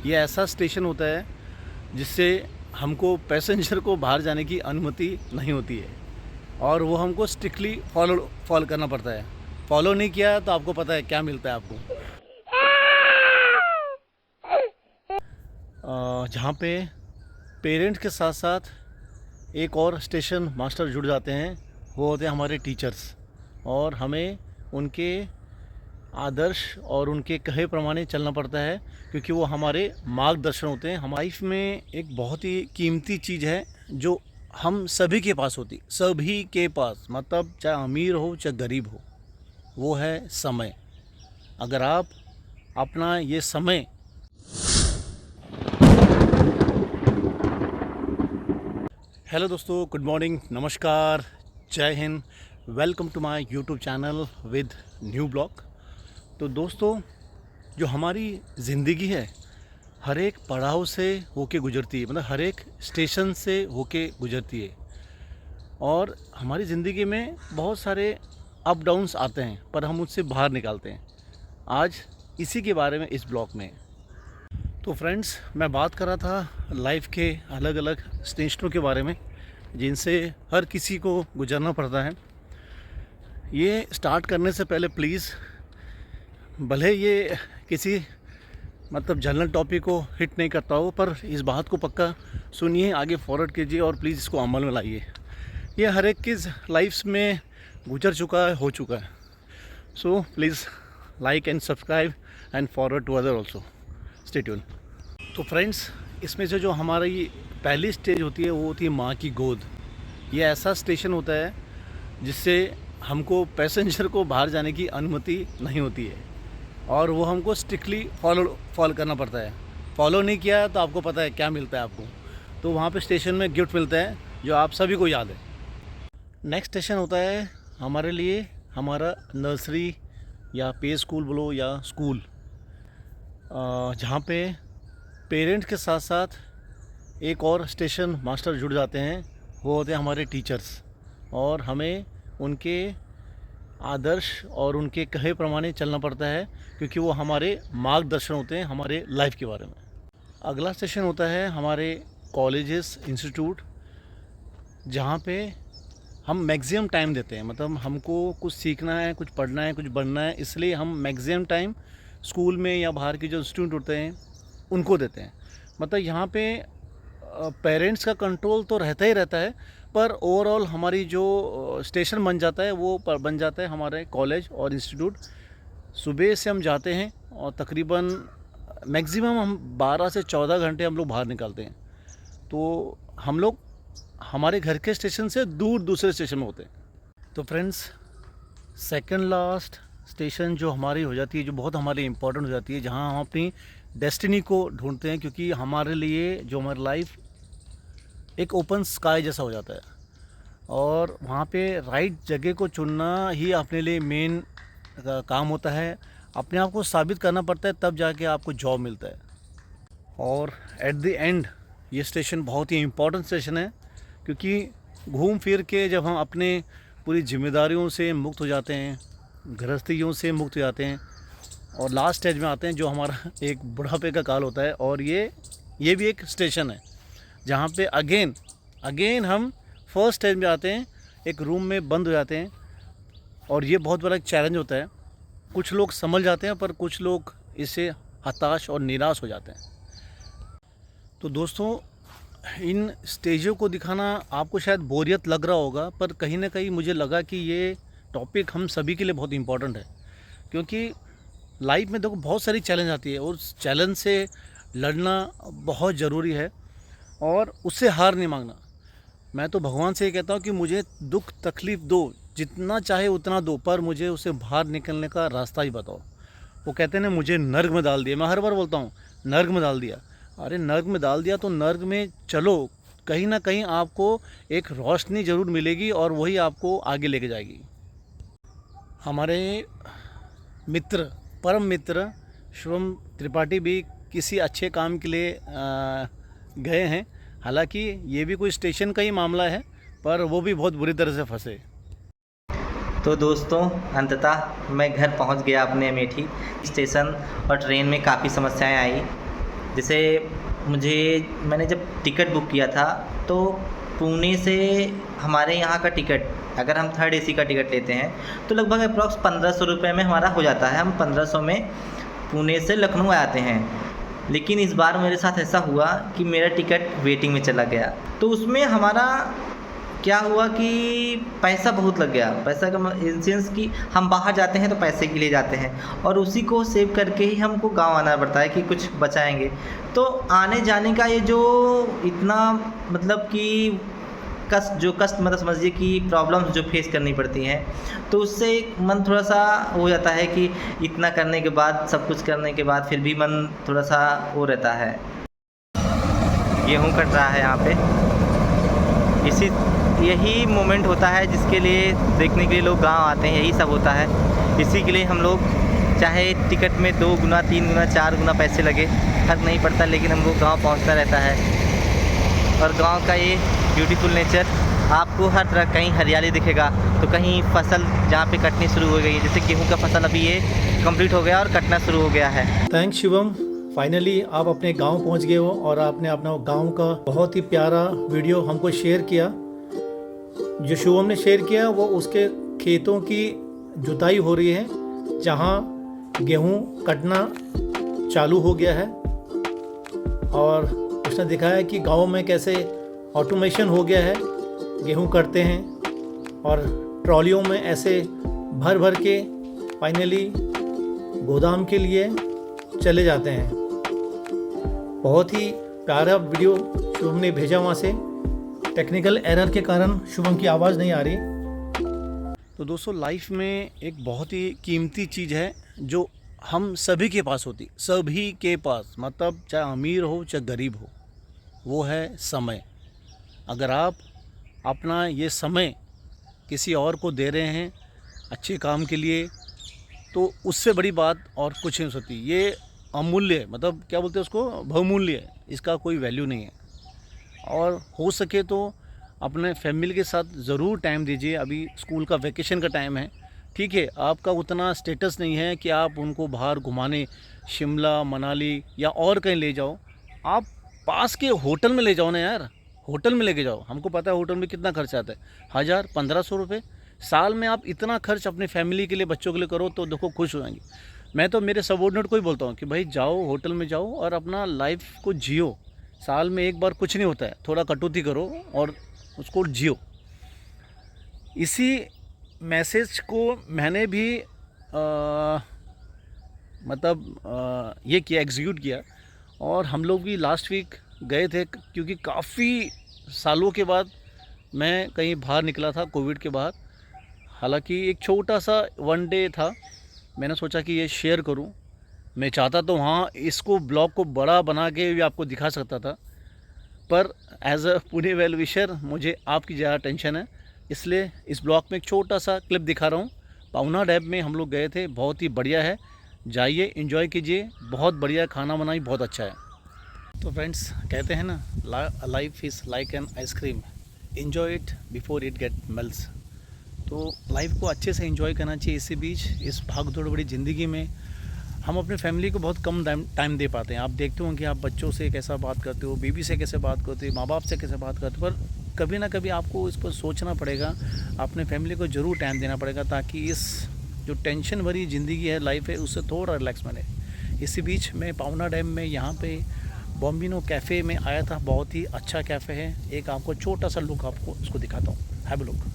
ये ऐसा स्टेशन होता है जिससे हमको पैसेंजर को बाहर जाने की अनुमति नहीं होती है और वो हमको स्ट्रिक्टली फॉलो करना पड़ता है। फॉलो नहीं किया तो आपको पता है क्या मिलता है आपको। जहाँ पे पेरेंट्स के साथ साथ एक और स्टेशन मास्टर जुड़ जाते हैं, वो होते हैं हमारे टीचर्स। और हमें उनके आदर्श और उनके कहे प्रमाणे चलना पड़ता है, क्योंकि वो हमारे मार्गदर्शन होते हैं। हमारी लाइफ में एक बहुत ही कीमती चीज़ है जो हम सभी के पास होती, सभी के पास, मतलब चाहे अमीर हो चाहे गरीब हो, वो है समय। अगर आप अपना ये समय हेलो दोस्तों, गुड मॉर्निंग, नमस्कार, जय हिंद, welcome to my YouTube channel with new blog. तो दोस्तों, जो हमारी ज़िंदगी है हर एक पड़ाव से होके गुजरती है, मतलब हर एक स्टेशन से होके गुजरती है। और हमारी ज़िंदगी में बहुत सारे अप डाउन्स आते हैं, पर हम उससे बाहर निकालते हैं। आज इसी के बारे में इस ब्लॉग में। तो फ्रेंड्स, मैं बात कर रहा था लाइफ के अलग अलग स्टेशनों के बारे में जिनसे हर किसी को गुजरना पड़ता है। ये स्टार्ट करने से पहले प्लीज़, भले ये किसी मतलब जनरल टॉपिक को हिट नहीं करता हो, पर इस बात को पक्का सुनिए, आगे फॉरवर्ड कीजिए और प्लीज़ इसको अमल में लाइए। ये हर एक की लाइफ में गुजर चुका है, हो चुका है। So please like and subscribe and forward to other also. Stay tune. तो फ्रेंड्स, इसमें से जो हमारी पहली स्टेज होती है वो होती है माँ की गोद। ये ऐसा स्टेशन होता है जिससे हमको पैसेंजर को बाहर जाने की अनुमति नहीं होती है और वो हमको स्ट्रिक्टली फॉलो करना पड़ता है। फॉलो नहीं किया तो आपको पता है क्या मिलता है आपको। तो वहाँ पे स्टेशन में गिफ्ट मिलता है जो आप सभी को याद है। नेक्स्ट स्टेशन होता है हमारे लिए हमारा नर्सरी या प्ले स्कूल बोलो या स्कूल, जहाँ पे पेरेंट्स के साथ साथ एक और स्टेशन मास्टर जुड़ जाते हैं, वो होते हैं हमारे टीचर्स। और हमें उनके आदर्श और उनके कहे प्रमाणे चलना पड़ता है, क्योंकि वो हमारे मार्गदर्शन होते हैं हमारे लाइफ के बारे में। अगला स्टेशन होता है हमारे कॉलेजेस, इंस्टीट्यूट, जहाँ पे हम मैक्सिमम टाइम देते हैं। मतलब हमको कुछ सीखना है, कुछ पढ़ना है, कुछ बनना है, इसलिए हम मैक्सिमम टाइम स्कूल में या बाहर के जो स्टूडेंट होते हैं उनको देते हैं। मतलब यहाँ पे पेरेंट्स का कंट्रोल तो रहता ही रहता है, पर ओवरऑल हमारी जो स्टेशन बन जाता है वो बन जाता है हमारे कॉलेज और इंस्टीट्यूट। सुबह से हम जाते हैं और तकरीबन मैक्सिमम हम 12 से 14 घंटे हम लोग बाहर निकालते हैं। तो हम लोग हमारे घर के स्टेशन से दूर दूसरे स्टेशन में होते हैं। तो फ्रेंड्स, सेकंड लास्ट स्टेशन जो हमारी हो जाती है, जो बहुत हमारे इम्पोर्टेंट हो जाती है, जहाँ हम अपनी डेस्टिनी को ढूंढते हैं, क्योंकि हमारे लिए जो हमारी लाइफ एक ओपन स्काई जैसा हो जाता है। और वहाँ पे राइट जगह को चुनना ही अपने लिए मेन काम होता है। अपने आप को साबित करना पड़ता है, तब जाके आपको जॉब मिलता है। और एट द एंड ये स्टेशन बहुत ही इम्पोर्टेंट स्टेशन है, क्योंकि घूम फिर के जब हम अपने पूरी जिम्मेदारियों से मुक्त हो जाते हैं, गृहस्थियों से मुक्त हो जाते हैं और लास्ट स्टेज में आते हैं जो हमारा एक बुढ़ापे का काल होता है। और ये भी एक स्टेशन है जहाँ पे अगेन हम फर्स्ट स्टेज में आते हैं, एक रूम में बंद हो जाते हैं। और ये बहुत बड़ा एक चैलेंज होता है। कुछ लोग संभल जाते हैं, पर कुछ लोग इससे हताश और निराश हो जाते हैं। तो दोस्तों, इन स्टेजों को दिखाना आपको शायद बोरियत लग रहा होगा, पर कहीं ना कहीं मुझे लगा कि ये टॉपिक हम सभी के लिए बहुत इम्पोर्टेंट है। क्योंकि लाइफ में देखो बहुत सारी चैलेंज आती है और उस चैलेंज से लड़ना बहुत ज़रूरी है और उससे हार नहीं मांगना। मैं तो भगवान से ये कहता हूँ कि मुझे दुख तकलीफ़ दो, जितना चाहे उतना दो, पर मुझे उससे बाहर निकलने का रास्ता ही बताओ। वो कहते हैं ना, मुझे नर्क में डाल दिया। मैं हर बार बोलता हूँ नर्क में डाल दिया। अरे नर्क में डाल दिया तो नर्क में चलो, कहीं ना कहीं आपको एक रोशनी ज़रूर मिलेगी और वही आपको आगे लेके जाएगी। हमारे मित्र, परम मित्र शुभम त्रिपाठी भी किसी अच्छे काम के लिए गए हैं। हालांकि ये भी कोई स्टेशन का ही मामला है, पर वो भी बहुत बुरी तरह से फंसे। तो दोस्तों, अंततः मैं घर पहुंच गया अपने अमेठी स्टेशन। और ट्रेन में काफ़ी समस्याएं आई। जैसे मैंने जब टिकट बुक किया था तो पुणे से हमारे यहाँ का टिकट, अगर हम थर्ड एसी का टिकट लेते हैं तो लगभग अप्रॉक्स 1500 रुपये में हमारा हो जाता है। हम 1500 में पुणे से लखनऊ आते हैं। लेकिन इस बार मेरे साथ ऐसा हुआ कि मेरा टिकट वेटिंग में चला गया, तो उसमें हमारा क्या हुआ कि पैसा बहुत लग गया। पैसा का इन सेंस कि हम बाहर जाते हैं तो पैसे के लिए जाते हैं और उसी को सेव करके ही हमको गांव आना पड़ता है कि कुछ बचाएंगे। तो आने जाने का ये जो इतना मतलब कि कष्ट मतलब समझिए कि प्रॉब्लम्स जो फेस करनी पड़ती हैं, तो उससे मन थोड़ा सा हो जाता है कि इतना करने के बाद, सब कुछ करने के बाद फिर भी मन थोड़ा सा वो रहता है। गेहूँ कट रहा है यहाँ पे, यही मोमेंट होता है जिसके लिए देखने के लिए लोग गांव आते हैं। यही सब होता है, इसी के लिए हम लोग चाहे टिकट में 2 गुना 3 गुना 4 गुना पैसे लगे, फर्क नहीं पड़ता, लेकिन हमको गांव पहुंचना रहता है। और गांव का ये ब्यूटीफुल नेचर, आपको हर तरह, कहीं हरियाली दिखेगा तो कहीं फसल जहाँ पे कटनी शुरू हो गई है, जैसे गेहूँ का फसल अभी ये कंप्लीट हो गया और कटना शुरू हो गया है। थैंक्स शिवम, फाइनली आप अपने गांव पहुंच गए हो और आपने अपना गांव का बहुत ही प्यारा वीडियो हमको शेयर किया। जो शिवम ने शेयर किया वो उसके खेतों की जुताई हो रही है, जहां गेहूं कटना चालू हो गया है। और उसने दिखाया कि गांव में कैसे ऑटोमेशन हो गया है, गेहूं कटते हैं और ट्रॉलियों में ऐसे भर भर के फाइनली गोदाम के लिए चले जाते हैं। बहुत ही प्यारा वीडियो शुभम ने भेजा वहाँ से। टेक्निकल एरर के कारण शुभम की आवाज़ नहीं आ रही। तो दोस्तों, लाइफ में एक बहुत ही कीमती चीज़ है जो हम सभी के पास होती, सभी के पास, मतलब चाहे अमीर हो चाहे गरीब हो, वो है समय। अगर आप अपना ये समय किसी और को दे रहे हैं अच्छे काम के लिए, तो उससे बड़ी बात और कुछ नहीं हो सकती। ये अमूल्य, मतलब क्या बोलते हैं उसको, बहुमूल्य है, इसका कोई वैल्यू नहीं है। और हो सके तो अपने फैमिली के साथ ज़रूर टाइम दीजिए। अभी स्कूल का वैकेशन का टाइम है, ठीक है, आपका उतना स्टेटस नहीं है कि आप उनको बाहर घुमाने शिमला मनाली या और कहीं ले जाओ। आप पास के होटल में ले जाओ ना यार, होटल में लेके जाओ। हमको पता है होटल में कितना खर्च आता है, 1000-1500 रुपये साल में। आप इतना खर्च अपने फैमिली के लिए, बच्चों के लिए करो तो देखो खुश हो जाएंगे। मैं तो मेरे सबॉर्डिनेट को ही बोलता हूँ कि भाई जाओ, होटल में जाओ और अपना लाइफ को जियो। साल में एक बार कुछ नहीं होता है, थोड़ा कटौती करो और उसको जियो। इसी मैसेज को मैंने भी ये किया, एग्जीक्यूट किया। और हम लोग भी लास्ट वीक गए थे, क्योंकि काफ़ी सालों के बाद मैं कहीं बाहर निकला था कोविड के बाद। हालांकि एक छोटा सा 1 डे था, मैंने सोचा कि ये शेयर करूं। मैं चाहता तो वहाँ इसको ब्लॉग को बड़ा बना के भी आपको दिखा सकता था, पर as a Pune well wisher मुझे आपकी ज़्यादा टेंशन है, इसलिए इस ब्लॉग में एक छोटा सा क्लिप दिखा रहा हूँ। पाउना डैम में हम लोग गए थे, बहुत ही बढ़िया है, जाइए एंजॉय कीजिए, बहुत बढ़िया खाना बनाई, बहुत अच्छा है। तो फ्रेंड्स, कहते हैं ना, life is like an ice cream, enjoy it before it get melts. तो लाइफ को अच्छे से एंजॉय करना चाहिए। इसी बीच इस भाग दौड़ बड़ी ज़िंदगी में हम अपने फैमिली को बहुत कम टाइम दे पाते हैं। आप देखते हो कि आप बच्चों से कैसा बात करते हो, बीवी से कैसे बात करते हो, माँ बाप से कैसे बात करते हो, पर कभी ना कभी आपको इस पर सोचना पड़ेगा, अपने फैमिली को ज़रूर टाइम देना पड़ेगा, ताकि इस जो टेंशन भरी ज़िंदगी है, लाइफ है, उससे थोड़ा रिलैक्स मिले। इसी बीच मैं पाउना डैम में यहाँ पे बॉम्बिनो कैफ़े में आया था। बहुत ही अच्छा कैफ़े है, एक आपको छोटा सा लुक आपको इसको दिखाता हूँ, हैव अ लुक।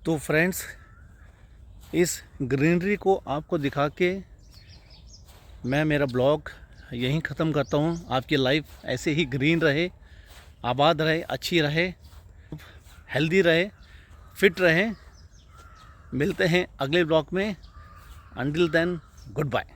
तो फ्रेंड्स, इस ग्रीनरी को आपको दिखा के मैं मेरा ब्लॉग यहीं ख़त्म करता हूँ। आपकी लाइफ ऐसे ही ग्रीन रहे, आबाद रहे, अच्छी रहे, हेल्दी रहे, फिट रहे। मिलते हैं अगले ब्लॉग में। Until then, good bye.